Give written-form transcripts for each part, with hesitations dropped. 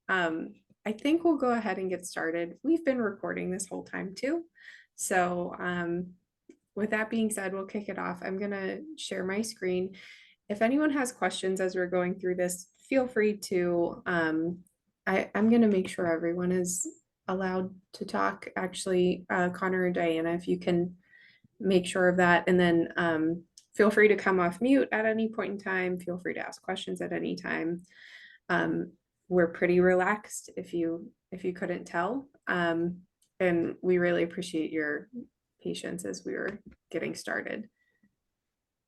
I think we'll go ahead and get started. We've been recording this whole time too. So with that being said, we'll kick it off. I'm gonna share my screen. If anyone has questions as we're going through this, feel free to, I'm gonna make sure everyone is allowed to talk. Actually, Connor and Diana, if you can make sure of that. And then feel free to come off mute at any point in time. Feel free to ask questions at any time. We're pretty relaxed if you couldn't tell. And we really appreciate your patience as we were getting started.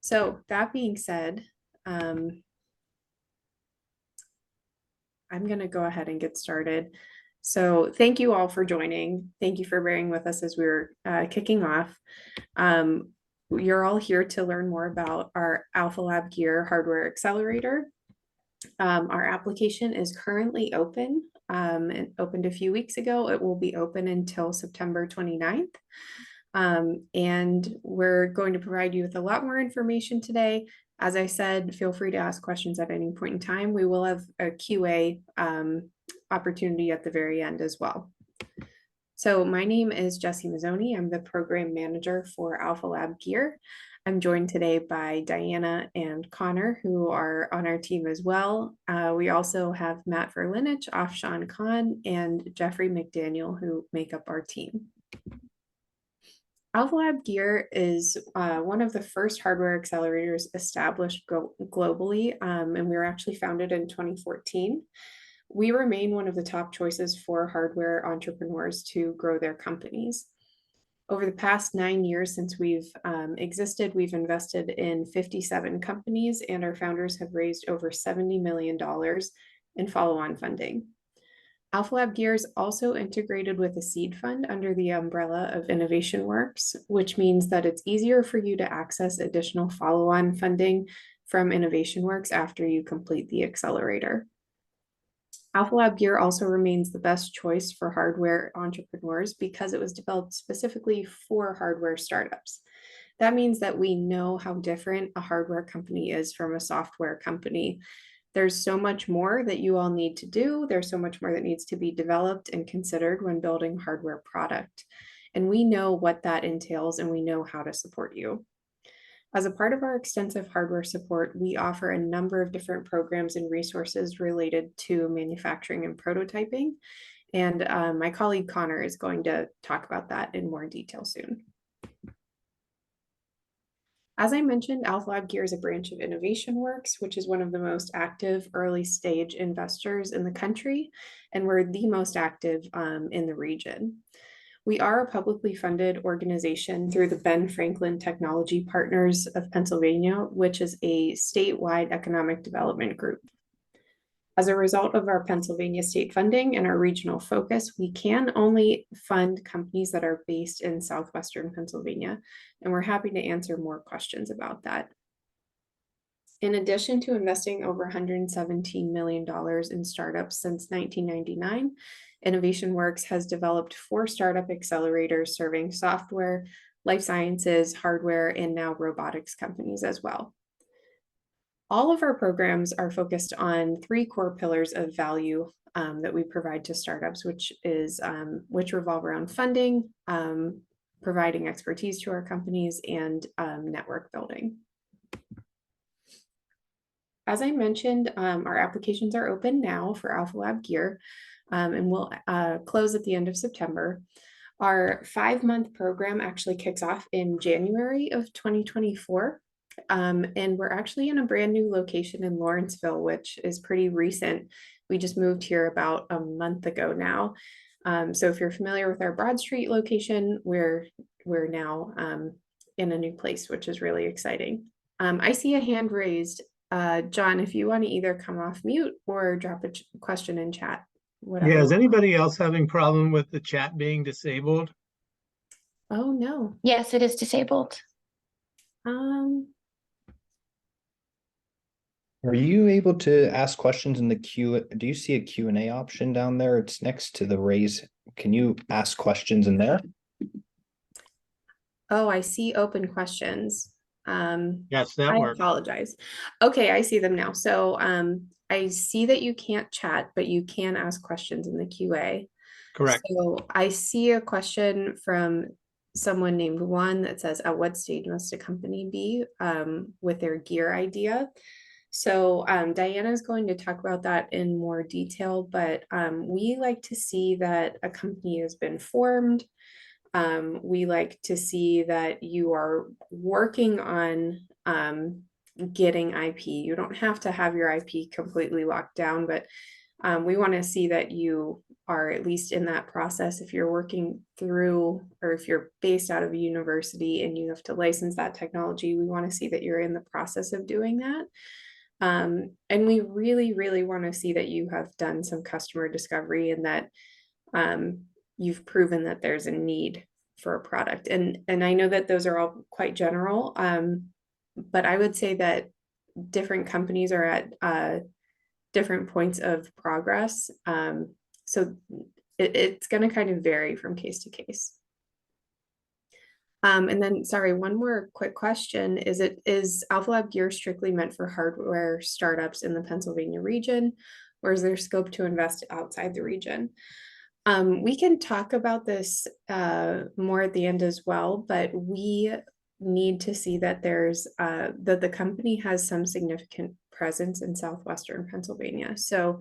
So that being said, I'm going to go ahead and get started. So thank you all for joining. Thank you for bearing with us as we were kicking off. You're all here to learn more about our AlphaLab Gear hardware accelerator. Our application is currently open. It opened a few weeks ago. It will be open until September 29th. And we're going to provide you with a lot more information today. As I said, feel free to ask questions at any point in time. We will have a QA opportunity at the very end as well. So my name is Jessie Mazzoni. I'm the program manager for AlphaLab Gear. I'm joined today by Diana and Connor, who are on our team as well. We also have Matt Verlinich, Afshan Khan, and Jeffrey McDaniel, who make up our team. AlphaLab Gear is one of the first hardware accelerators established globally, and we were actually founded in 2014. We remain one of the top choices for hardware entrepreneurs to grow their companies. Over the past 9 years since we've existed, we've invested in 57 companies, and our founders have raised over $70 million in follow-on funding. AlphaLab Gear is also integrated with a seed fund under the umbrella of InnovationWorks, which means that it's easier for you to access additional follow-on funding from InnovationWorks after you complete the accelerator. AlphaLab Gear also remains the best choice for hardware entrepreneurs because it was developed specifically for hardware startups. That means that we know how different a hardware company is from a software company. There's so much more that you all need to do. There's so much more that needs to be developed and considered when building hardware product. And we know what that entails, and we know how to support you. As a part of our extensive hardware support, we offer a number of different programs and resources related to manufacturing and prototyping. And my colleague Connor is going to talk about that in more detail soon. As I mentioned, AlphaLab Gear is a branch of InnovationWorks, which is one of the most active early stage investors in the country, and we're the most active in the region. We are a publicly funded organization through the Ben Franklin Technology Partners of Pennsylvania, which is a statewide economic development group. As a result of our Pennsylvania state funding and our regional focus, we can only fund companies that are based in southwestern Pennsylvania, and we're happy to answer more questions about that. In addition to investing over $117 million in startups since 1999, InnovationWorks has developed 4 startup accelerators serving software, life sciences, hardware, and now robotics companies as well. All of our programs are focused on 3 core pillars of value that we provide to startups, which revolve around funding, providing expertise to our companies, and network building. As I mentioned, our applications are open now for AlphaLab Gear, and will close at the end of September. Our 5-month program actually kicks off in January of 2024. And we're actually in a brand new location in Lawrenceville, which is pretty recent. We just moved here about a month ago now. So if you're familiar with our Broad Street location, we're now in a new place, which is really exciting. I see a hand raised. John, if you want to either come off mute or drop a question in chat. Whatever. Yeah, is anybody else having problem with the chat being disabled? Oh, no. Yes, it is disabled. Are you able to ask questions in the queue? Do you see a Q&A option down there? It's next to the raise. Can you ask questions in there? Oh, I see open questions. Yes, that I works. apologize. Okay, I see them now. So I see that you can't chat, but you can ask questions in the QA. Correct. So I see a question from someone named Juan that says, at what stage must a company be with their gear idea? So Diana is going to talk about that in more detail, but we like to see that a company has been formed. We like to see that you are working on getting IP. You don't have to have your IP completely locked down, but we want to see that you are at least in that process. If you're working through, or if you're based out of a university and you have to license that technology, we want to see that you're in the process of doing that. And we really, really want to see that you have done some customer discovery and that you've proven that there's a need for a product. And I know that those are all quite general, but I would say that different companies are at different points of progress. So it's going to kind of vary from case to case. And then, sorry, one more quick question. Is AlphaLab gear strictly meant for hardware startups in the Pennsylvania region, or is there scope to invest outside the region? We can talk about this more at the end as well, but we need to see that that the company has some significant presence in southwestern Pennsylvania. So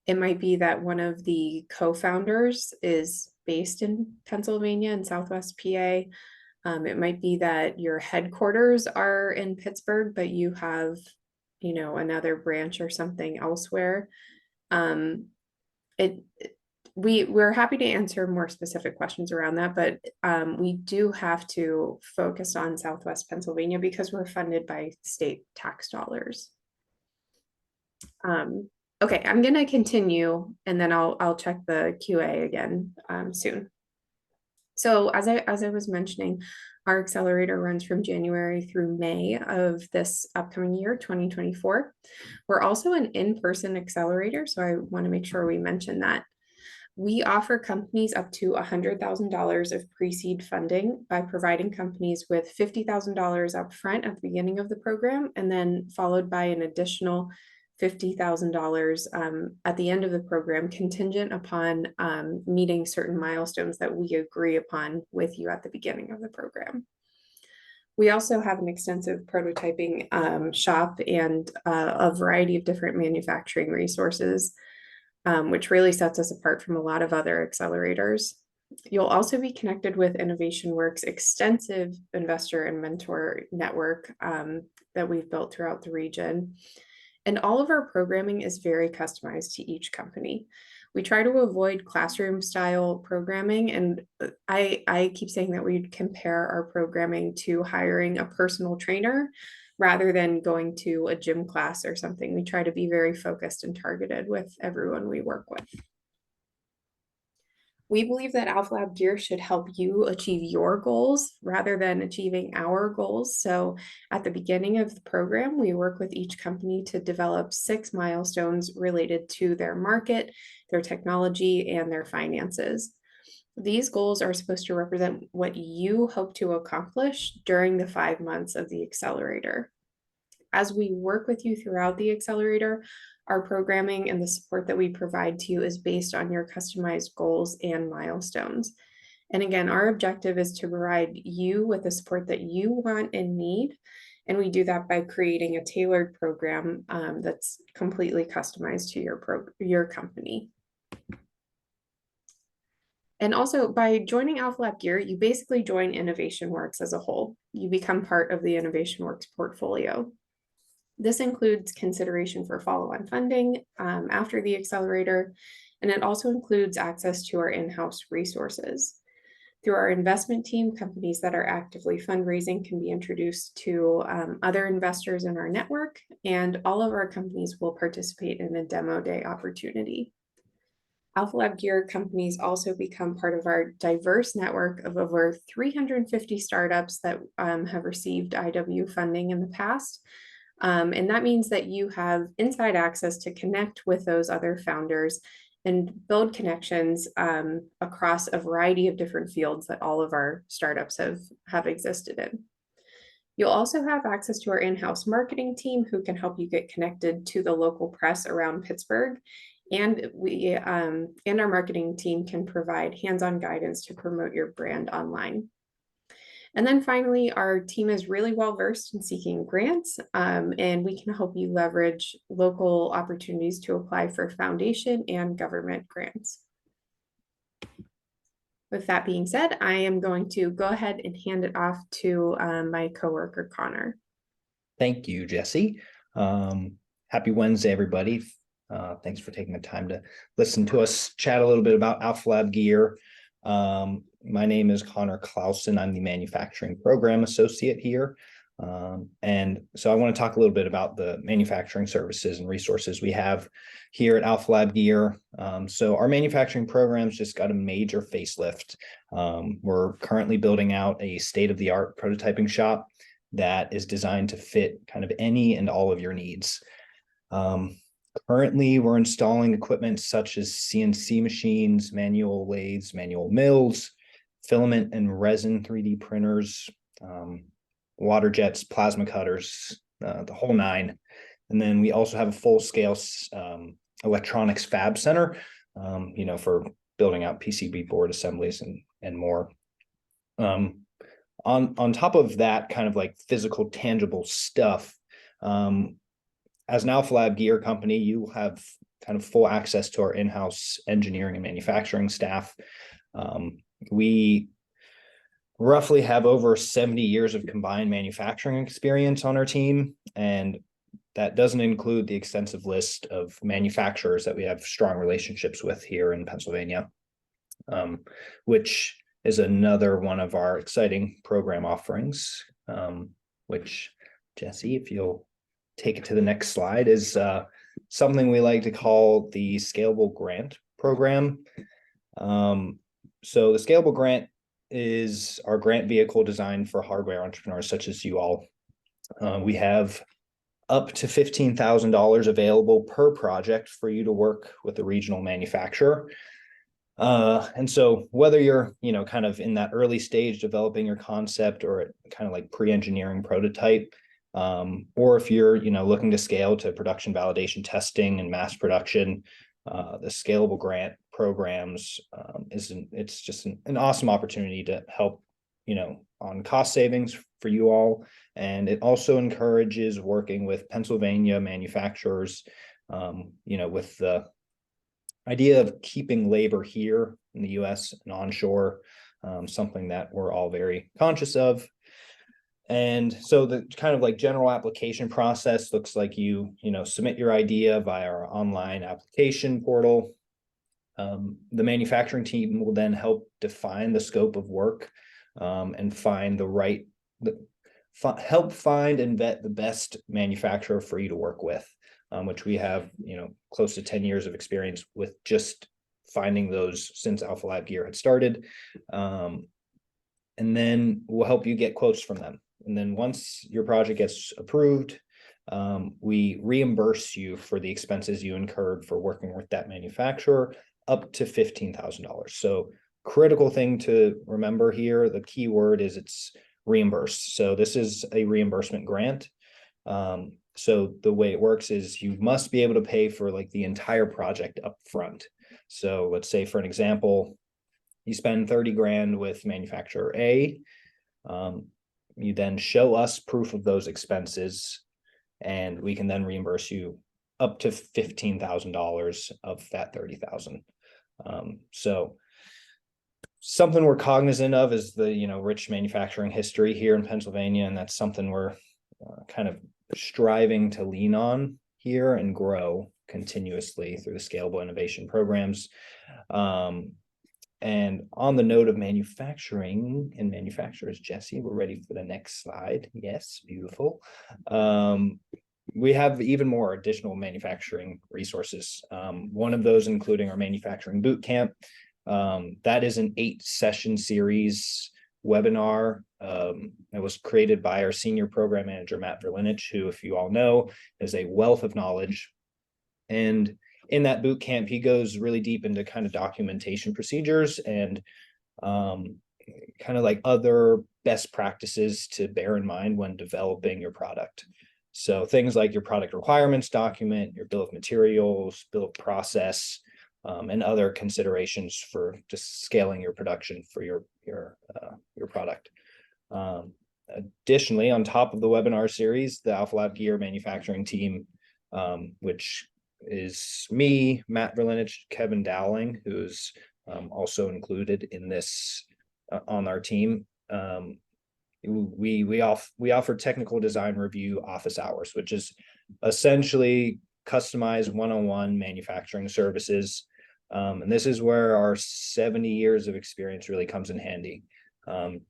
it might be that one of the co-founders is based in Pennsylvania and Southwest PA. It might be that your headquarters are in Pittsburgh, but you have, another branch or something elsewhere. We're happy to answer more specific questions around that, but we do have to focus on Southwest Pennsylvania because we're funded by state tax dollars. Okay, I'm gonna continue and then I'll check the QA again soon. So as I was mentioning, our accelerator runs from January through May of this upcoming year, 2024. We're also an in-person accelerator, so I want to make sure we mention that. We offer companies up to $100,000 of pre-seed funding by providing companies with $50,000 upfront at the beginning of the program, and then followed by an additional $50,000 at the end of the program, contingent upon meeting certain milestones that we agree upon with you at the beginning of the program. We also have an extensive prototyping shop and a variety of different manufacturing resources, which really sets us apart from a lot of other accelerators. You'll also be connected with InnovationWorks' extensive investor and mentor network that we've built throughout the region. And all of our programming is very customized to each company. We try to avoid classroom style programming, and I keep saying that we compare our programming to hiring a personal trainer rather than going to a gym class or something. We try to be very focused and targeted with everyone we work with. We believe that AlphaLab gear should help you achieve your goals rather than achieving our goals. So at the beginning of the program, we work with each company to develop 6 milestones related to their market, their technology, and their finances. These goals are supposed to represent what you hope to accomplish during the 5 months of the accelerator. As we work with you throughout the accelerator, our programming and the support that we provide to you is based on your customized goals and milestones. And again, our objective is to provide you with the support that you want and need. And we do that by creating a tailored program that's completely customized to your company. And also by joining AlphaLab Gear, you basically join InnovationWorks as a whole. You become part of the InnovationWorks portfolio. This includes consideration for follow-on funding after the accelerator, and it also includes access to our in-house resources. Through our investment team, companies that are actively fundraising can be introduced to other investors in our network, and all of our companies will participate in a demo day opportunity. AlphaLab Gear companies also become part of our diverse network of over 350 startups that have received IW funding in the past. And that means that you have inside access to connect with those other founders and build connections across a variety of different fields that all of our startups have existed in. You'll also have access to our in-house marketing team who can help you get connected to the local press around Pittsburgh. And and our marketing team can provide hands-on guidance to promote your brand online. And then finally, our team is really well versed in seeking grants, and we can help you leverage local opportunities to apply for foundation and government grants. With that being said, I am going to go ahead and hand it off to my coworker, Connor. Thank you, Jesse. Happy Wednesday, everybody. Thanks for taking the time to listen to us chat a little bit about AlphaLab gear. My name is Connor Clausen. I'm the manufacturing program associate here. And so I want to talk a little bit about the manufacturing services and resources we have here at AlphaLab Gear. So our manufacturing programs just got a major facelift. We're currently building out a state-of-the-art prototyping shop that is designed to fit kind of any and all of your needs. Currently, we're installing equipment such as CNC machines, manual lathes, manual mills, filament and resin 3D printers, water jets, plasma cutters, the whole nine. And then we also have a full-scale electronics fab center, for building out PCB board assemblies and more. On top of that kind of like physical, tangible stuff, as an AlphaLab gear company, you have kind of full access to our in-house engineering and manufacturing staff. We roughly have over 70 years of combined manufacturing experience on our team, and that doesn't include the extensive list of manufacturers that we have strong relationships with here in Pennsylvania, which is another one of our exciting program offerings, which, Jesse, if you'll take it to the next slide, is something we like to call the Scalable Grant program. So the Scalable Grant is our grant vehicle designed for hardware entrepreneurs such as you all. We have up to $15,000 available per project for you to work with a regional manufacturer. And so whether you're, kind of in that early stage developing your concept or kind of like pre-engineering prototype, or if you're, looking to scale to production validation testing and mass production, the Scalable Grant programs it's just an awesome opportunity to help, on cost savings for you all. And it also encourages working with Pennsylvania manufacturers, with the idea of keeping labor here in the US and onshore, something that we're all very conscious of. And so the kind of like general application process looks like you submit your idea via our online application portal. The manufacturing team will then help define the scope of work, and help find and vet the best manufacturer for you to work with, which we have, close to 10 years of experience with just finding those since AlphaLab Gear had started. And then we'll help you get quotes from them. And then once your project gets approved, we reimburse you for the expenses you incurred for working with that manufacturer up to $15,000. So critical thing to remember here, the key word is it's reimbursed. So this is a reimbursement grant. So the way it works is you must be able to pay for like the entire project up front. So let's say, for an example, you spend 30 grand with manufacturer A. You then show us proof of those expenses, and we can then reimburse you up to $15,000 of that 30,000. So something we're cognizant of is the rich manufacturing history here in Pennsylvania, and that's something we're kind of striving to lean on here and grow continuously through the scalable innovation programs. And on the note of manufacturing and manufacturers, Jesse, we're ready for the next slide. Yes, beautiful. We have even more additional manufacturing resources. One of those including our manufacturing boot camp. That is an 8-session series webinar that was created by our senior program manager, Matt Verlinich, who, if you all know, is a wealth of knowledge. And in that boot camp, he goes really deep into kind of documentation procedures and kind of like other best practices to bear in mind when developing your product. So things like your product requirements document, your bill of materials, bill of process, and other considerations for just scaling your production for your product. Additionally, on top of the webinar series, the AlphaLab Gear manufacturing team, which is me, Matt Verlinich, Kevin Dowling, who's also included in this on our team. We offer technical design review office hours, which is essentially customized one-on-one manufacturing services. And this is where our 70 years of experience really comes in handy.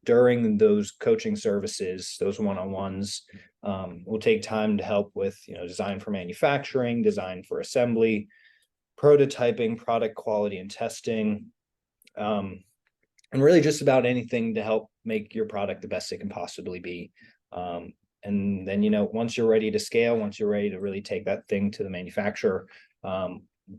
During those coaching services, those one-on-ones, we'll take time to help with, design for manufacturing, design for assembly, prototyping, product quality and testing, and really just about anything to help make your product the best it can possibly be. And then, once you're ready to scale, once you're ready to really take that thing to the manufacturer,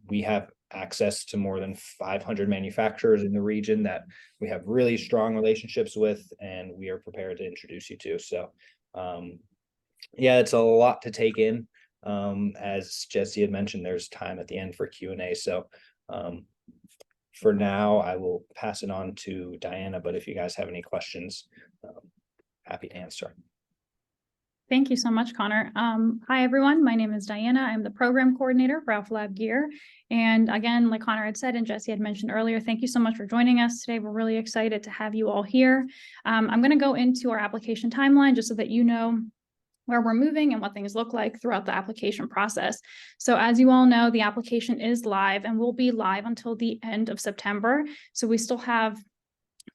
we have access to more than 500 manufacturers in the region that we have really strong relationships with, and we are prepared to introduce you to. So, yeah, it's a lot to take in. As Jesse had mentioned, there's time at the end for Q&A. So, for now, I will pass it on to Diana, but if you guys have any questions, happy to answer. Thank you so much, Connor. Hi, everyone. My name is Diana. I'm the program coordinator for AlphaLab Gear. And again, like Connor had said and Jesse had mentioned earlier, thank you so much for joining us today. We're really excited to have you all here. I'm going to go into our application timeline just so that you know where we're moving and what things look like throughout the application process. So as you all know, the application is live and will be live until the end of September. So we still have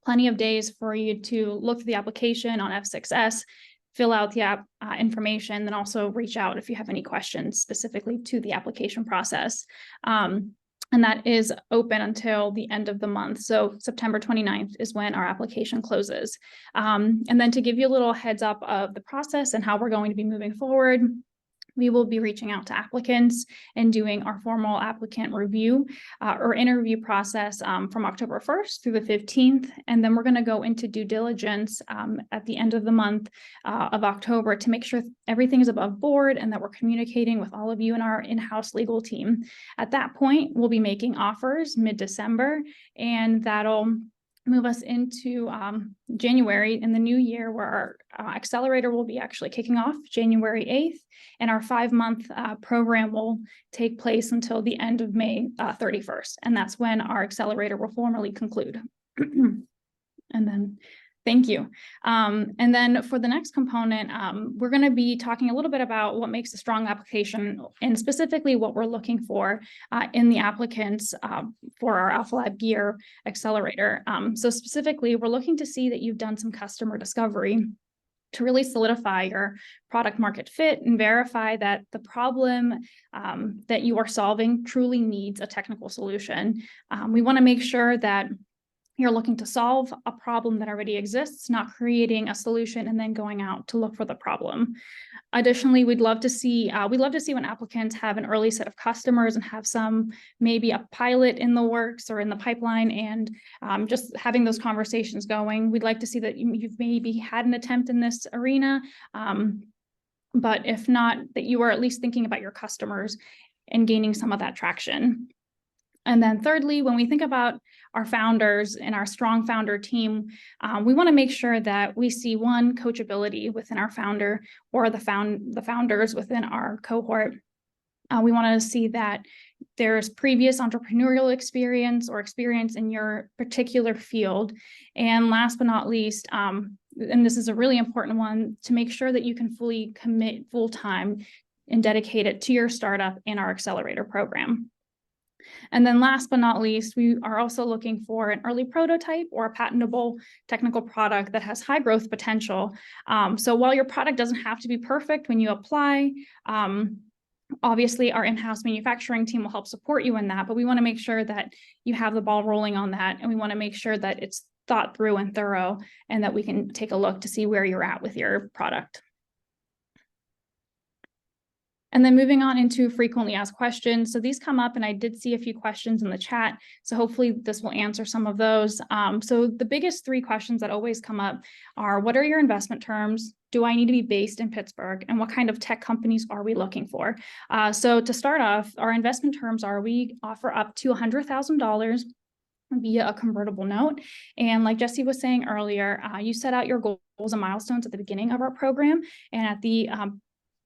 plenty of days for you to look through the application on F6S, fill out the app information, then also reach out if you have any questions specifically to the application process. And that is open until the end of the month. So September 29th is when our application closes. And then to give you a little heads up of the process and how we're going to be moving forward, we will be reaching out to applicants and doing our formal applicant review or interview process from October 1st through the 15th. And then we're going to go into due diligence at the end of the month of October to make sure everything is above board and that we're communicating with all of you in our in-house legal team. At that point, we'll be making offers mid-December, and that'll move us into January in the new year, where our accelerator will be actually kicking off January 8th, and our 5-month program will take place until the end of May 31st. And that's when our accelerator will formally conclude. And then, thank you. And then for the next component, we're going to be talking a little bit about what makes a strong application and specifically what we're looking for in the applicants for our AlphaLab Gear accelerator. So specifically, we're looking to see that you've done some customer discovery to really solidify your product market fit and verify that the problem that you are solving truly needs a technical solution. We want to make sure that you're looking to solve a problem that already exists, not creating a solution and then going out to look for the problem. Additionally, we'd love to see when applicants have an early set of customers and have maybe a pilot in the works or in the pipeline, and just having those conversations going. We'd like to see that you've maybe had an attempt in this arena, but if not, that you are at least thinking about your customers and gaining some of that traction. And then thirdly, when we think about our founders and our strong founder team, we want to make sure that we see coachability within our founder or the founders within our cohort. We want to see that there's previous entrepreneurial experience or experience in your particular field. And last but not least, and this is a really important one, to make sure that you can fully commit full-time and dedicate it to your startup and our accelerator program. And then last but not least, we are also looking for an early prototype or a patentable technical product that has high growth potential. So while your product doesn't have to be perfect when you apply, obviously our in-house manufacturing team will help support you in that, but we want to make sure that you have the ball rolling on that, and we want to make sure that it's thought through and thorough, and that we can take a look to see where you're at with your product. And then moving on into frequently asked questions. So these come up, and I did see a few questions in the chat. So hopefully this will answer some of those. So the biggest three questions that always come up are, what are your investment terms? Do I need to be based in Pittsburgh? And what kind of tech companies are we looking for? So to start off, our investment terms are, we offer up to $100,000 via a convertible note. And like Jesse was saying earlier, you set out your goals and milestones at the beginning of our program. And at the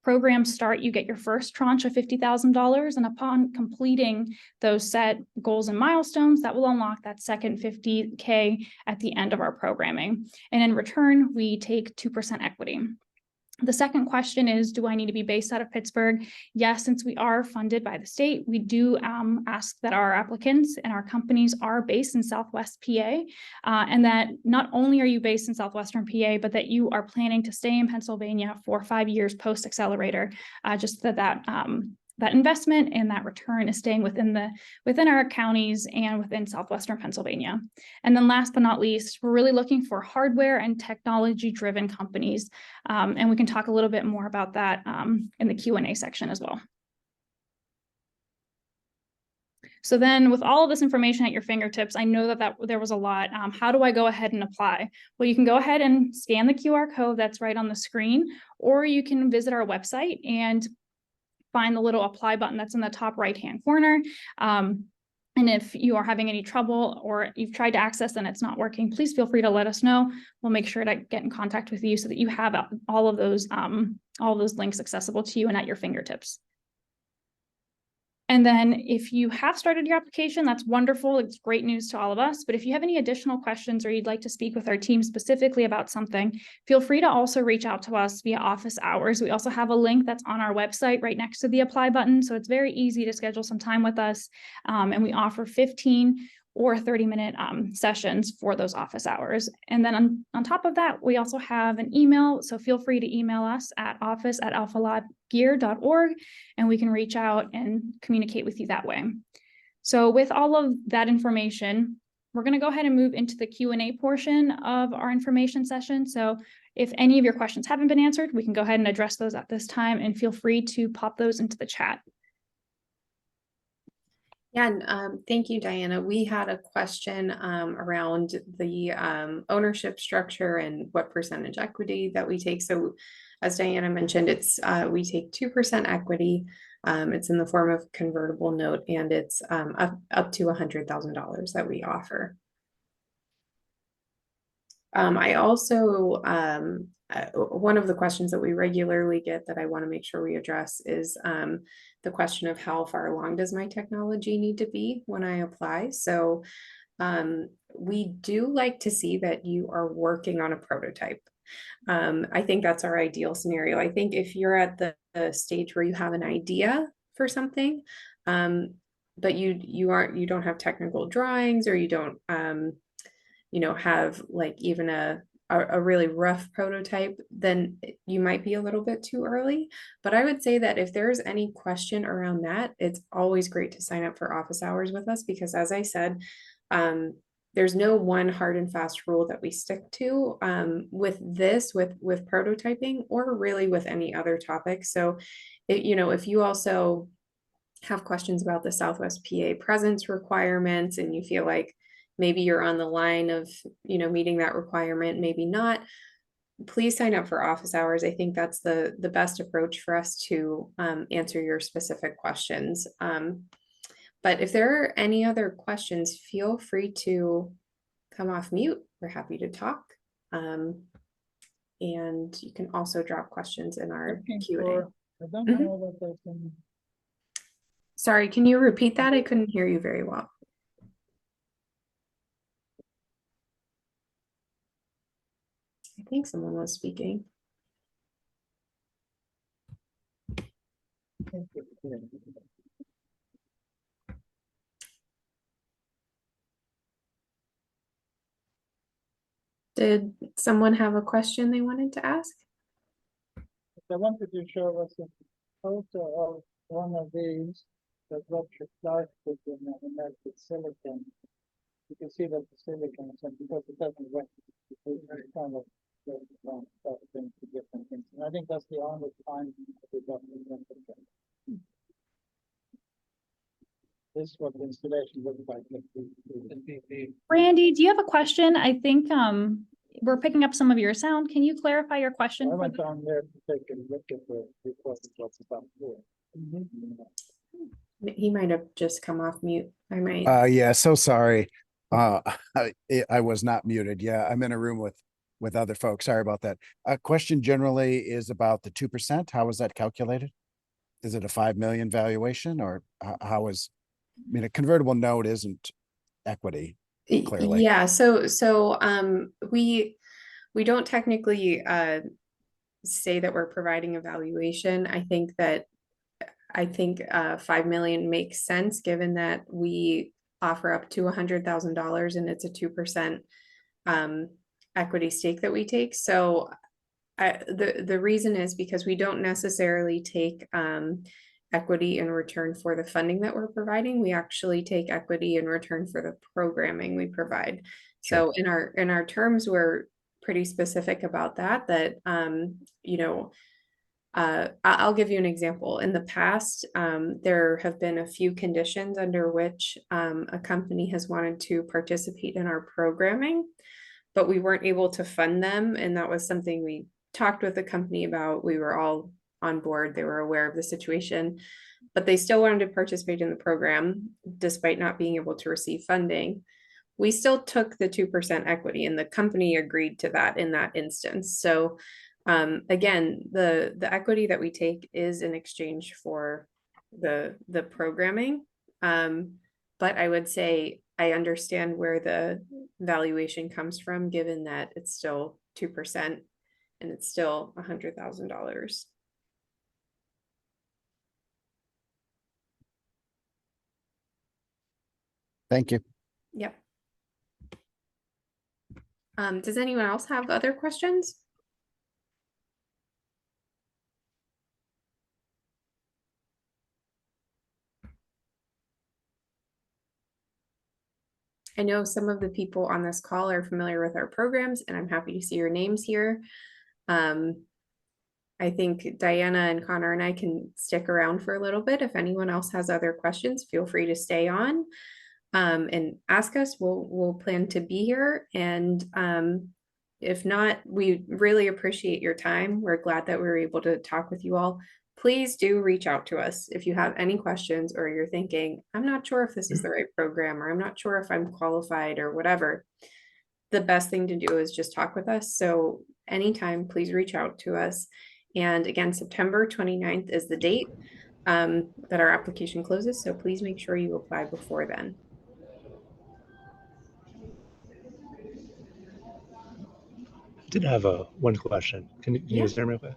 program start, you get your first tranche of $50,000. And upon completing those set goals and milestones, that will unlock that second $50K at the end of our programming. And in return, we take 2% equity. The second question is, do I need to be based out of Pittsburgh? Yes, since we are funded by the state, we do ask that our applicants and our companies are based in Southwest PA, and that not only are you based in Southwestern PA, but that you are planning to stay in Pennsylvania for 5 years post-accelerator, just that investment and that return is staying within our counties and within Southwestern Pennsylvania. And then last but not least, we're really looking for hardware and technology-driven companies. And we can talk a little bit more about that in the Q&A section as well. So then with all of this information at your fingertips, I know that there was a lot. How do I go ahead and apply? Well, you can go ahead and scan the QR code that's right on the screen, or you can visit our website and find the little apply button that's in the top right-hand corner. And if you are having any trouble or you've tried to access and it's not working, please feel free to let us know. We'll make sure to get in contact with you so that you have all of those links accessible to you and at your fingertips. And then if you have started your application, that's wonderful. It's great news to all of us. But if you have any additional questions or you'd like to speak with our team specifically about something, feel free to also reach out to us via office hours. We also have a link that's on our website right next to the apply button. So it's very easy to schedule some time with us. And we offer 15 or 30-minute sessions for those office hours. And then on top of that, we also have an email. So feel free to email us at office@alphalabgear.org, and we can reach out and communicate with you that way. So with all of that information, we're going to go ahead and move into the Q&A portion of our information session. So if any of your questions haven't been answered, we can go ahead and address those at this time, and feel free to pop those into the chat. Yeah, and thank you, Diana. We had a question around the ownership structure and what percentage equity that we take. So as Diana mentioned, it's we take 2% equity. It's in the form of convertible note, and it's up to $100,000 that we offer. I also, one of the questions that we regularly get that I want to make sure we address is the question of how far along does my technology need to be when I apply? So we do like to see that you are working on a prototype. I think that's our ideal scenario. I think if you're at the stage where you have an idea for something, but you don't have technical drawings, or you don't have like even a really rough prototype, then you might be a little bit too early. But I would say that if there's any question around that, it's always great to sign up for office hours with us, because as I said, there's no one hard and fast rule that we stick to with prototyping, or really with any other topic. So if you also have questions about the Southwest PA presence requirements, and you feel like maybe you're on the line of, meeting that requirement, maybe not, please sign up for office hours. I think that's the best approach for us to answer your specific questions. But if there are any other questions, feel free to come off mute. We're happy to talk. And you can also drop questions in our Q&A. I don't know what I can. Sorry, can you repeat that? I couldn't hear you very well. I think someone was speaking. Did someone have a question they wanted to ask? I wanted to show us a photo of one of these that Dr. Clark put in the silicon. You can see that the silicon is, because it doesn't wet, it's kind of things to different things. And I think that's the only time the government can control. This is what the installation looks like. Randy, do you have a question? I think we're picking up some of your sound. Can you clarify your question? I for went the- down there to take a look at the report of what's about here. He might have just come off mute. I might. Yeah, so sorry. I was not muted. Yeah, I'm in a room with other folks. Sorry about that. Question generally is about the 2%. How is that calculated? Is it a 5 million valuation, or how is, I mean, a convertible note isn't equity, clearly. Yeah, so we don't technically say that we're providing a valuation. I think 5 million makes sense given that we offer up to $100,000 and it's a 2% equity stake that we take. So the reason is because we don't necessarily take equity in return for the funding that we're providing. We actually take equity in return for the programming we provide. So in our terms, we're pretty specific about that, you know, I'll give you an example. In the past, there have been a few conditions under which a company has wanted to participate in our programming, but we weren't able to fund them. And that was something we talked with the company about. We were all on board. They were aware of the situation, but they still wanted to participate in the program despite not being able to receive funding. We still took the 2% equity and the company agreed to that in that instance. So again, the equity that we take is in exchange for the programming. But I would say I understand where the valuation comes from, given that it's still 2% and it's still $100,000. Thank you. Yep. Does anyone else have other questions? I know some of the people on this call are familiar with our programs, and I'm happy to see your names here. I think Diana and Connor and I can stick around for a little bit. If anyone else has other questions, feel free to stay on and ask us. We'll plan to be here. And if not, we really appreciate your time. We're glad that we were able to talk with you all. Please do reach out to us if you have any questions or you're thinking, I'm not sure if this is the right program, or I'm not sure if I'm qualified or whatever. The best thing to do is just talk with us. So anytime, please reach out to us. And again, September 29th is the date that our application closes. So please make sure you apply before then. Did have one question. Can you guys hear me okay?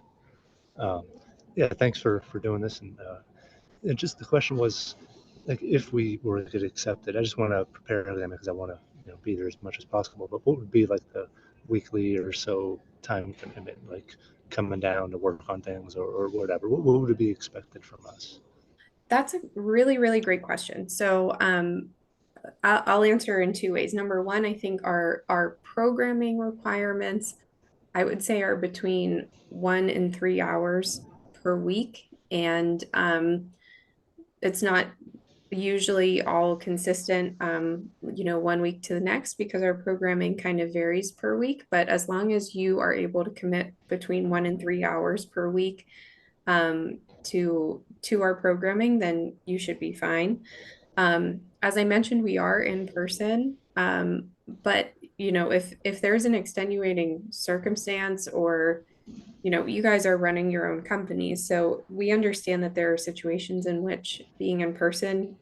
Yeah, thanks for doing this. And just the question was, like, if we were to get accepted, I just want to prepare them because I want to, be there as much as possible. But what would be like the weekly or so time commitment, like coming down to work on things or whatever? What would be expected from us? That's a really, really great question. So I'll answer in two ways. Number one, I think our programming requirements, I would say, are between 1 and 3 hours per week. And it's not usually all consistent, 1 week to the next, because our programming kind of varies per week. But as long as you are able to commit between 1 and 3 hours per week to our programming, then you should be fine. As I mentioned, we are in person, but if there's an extenuating circumstance, or you guys are running your own companies, so we understand that there are situations in which being in person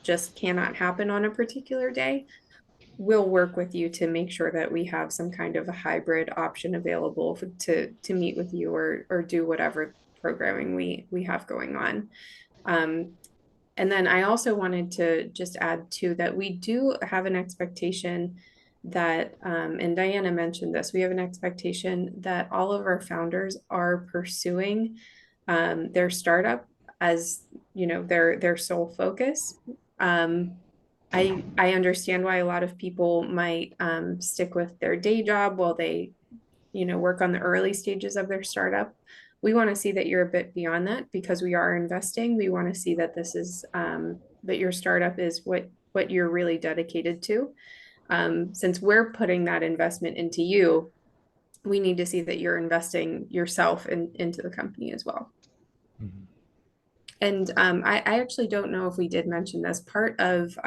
just cannot happen on a particular day. We'll work with you to make sure that we have some kind of a hybrid option available to meet with you or do whatever programming we have going on. And then I also wanted to just add too that we do have an expectation that, and Diana mentioned this, we have an expectation that all of our founders are pursuing their startup as their sole focus. I understand why a lot of people might stick with their day job while they work on the early stages of their startup. We want to see that you're a bit beyond that because we are investing. We want to see that this is that your startup is what you're really dedicated to. Since we're putting that investment into you, we need to see that you're investing yourself into the company as well. Mhm. And I actually don't know if we did mention this. Part of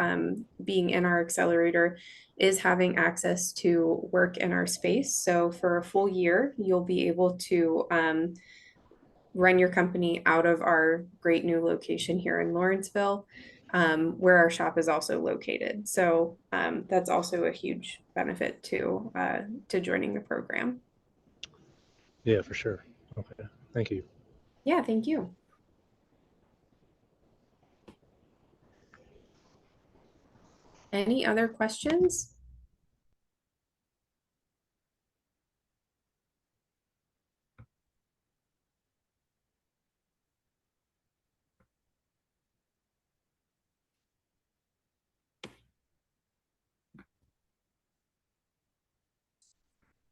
being in our accelerator is having access to work in our space. So for a full year, you'll be able to run your company out of our great new location here in Lawrenceville, where our shop is also located. So that's also a huge benefit to joining the program. Yeah, for sure. Okay, thank you. Yeah, thank you. Any other questions?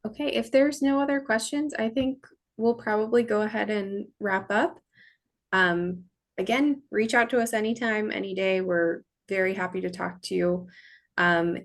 Okay, if there's no other questions, I think we'll probably go ahead and wrap up. Again, reach out to us anytime, any day. We're very happy to talk to you. And